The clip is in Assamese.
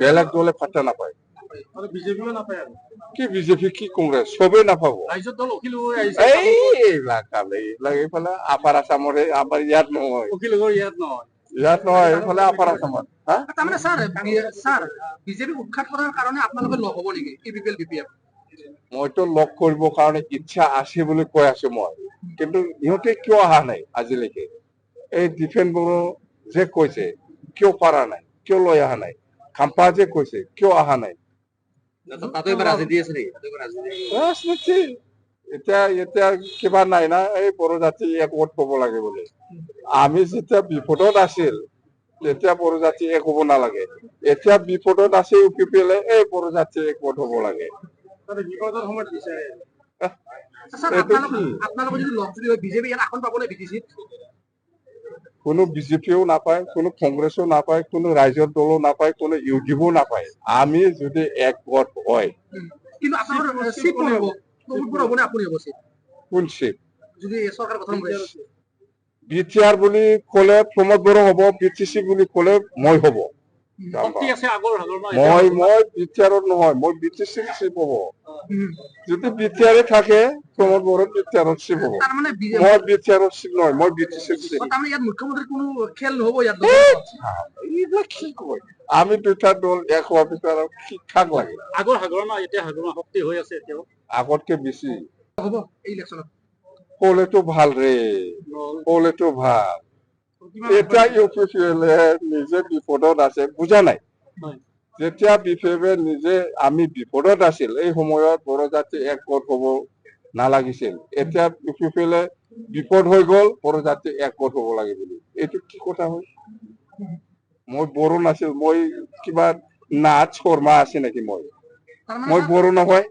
বেলেগ দলে পাত্তা নাপায় কি বিজেপি কি কংগ্ৰেছ চবেই নাপাব এইবিলাক এইফালে আপাৰ আছামৰে আমাৰ ইয়াত নহয় ইয়াত নহয় এইফালে আপাৰ আছামত তাৰমানে স্যাৰ বিজেপি উৎখাত কৰাৰ কাৰণে আপোনালোকে লগ হ'ব নেকি ইপিপিএল বিপিএফ মইতো লগ কৰিবৰ কাৰণে ইচ্ছা আছে বুলি কৈ আছো মই কিন্তু ইহঁতে কিয় অহা নাই আজিলৈকে এই ডিফেন্স ব্যুৰো যে কৈছে কিয় পাৰা নাই কিয় লৈ অহা নাই খাম্পা যে কৈছে কিয় অহা নাই ৰাজনীতি এতিয়া এতিয়া কিবা নাই না এই বড়ো জাতি একগোট হব লাগে বোলে আমি যেতিয়া বিপদত আছিল তেতিয়া বড়ো জাতি এক হব নালাগে এতিয়া বিপদত আছে ইউপিপিএলে এই বড়ো জাতি একগোট হব লাগে বিপদৰ সময়ত বিচাৰে আপোনালোকে যদি লগ যদি বিজেপি ইয়াত আসন পাবনে বিটিচিত কোনো বিজেপিও নাপায় কোনো কংগ্ৰেছো নাপায় কোনো ৰাইজৰ দলো নাপায় কোনো ইউডিএফও নাপায় আমি যদি একগোট হয় কিন্তু আপোনালোকৰ চিট কোন হ'ব হ'বনে আপুনি হ'ব চিট কোন চিট যদি চৰকাৰ গঠন কৰে বিটিআৰ বুলি ক'লে প্ৰমোদ বড়ো হ'ব বিটিচি বুলি ক'লে মই হ'ব মই বিটিআৰত নহয় মই বিটিচিৰ চিপ হ'ব যদি বিটিআৰে থাকে প্ৰমোদ বড়ো বিটিআৰত চিপ হ'ব মই বিটিআৰত চিপ নহয় মই বিটিচিৰ চিপ তাৰমানে ইয়াত মুখ্যমন্ত্ৰী কোনো খেল নহ'ব ইয়াত এইবিলাক কি কয় আমি দুটা দল এক হোৱাৰ পিছত শিক্ষাক লাগে আগৰ হাগৰণা এতিয়া হাগৰণা শক্তি হৈ আছে এতিয়াও আগতকে বেছি হ'ব এই ইলেকশ্যনত ক'লেতো ভাল ৰে ক'লেতো ভাল এতিয়া ইউপিপিএলে নিজে বিপদত আছে বুজা নাই যেতিয়া বিপিএফে নিজে আমি বিপদত আছিল এই সময়ত বড়ো জাতি একগোট হব নালাগিছিল এতিয়া ইউপিপিএলে বিপদ হৈ গ'ল বড়ো জাতি একগোট হব লাগে বুলি এইটো কি কথা হয় মই বড়ো নাছিল মই কিবা নাথ শৰ্মা আছে নেকি মই বড়ো নহয়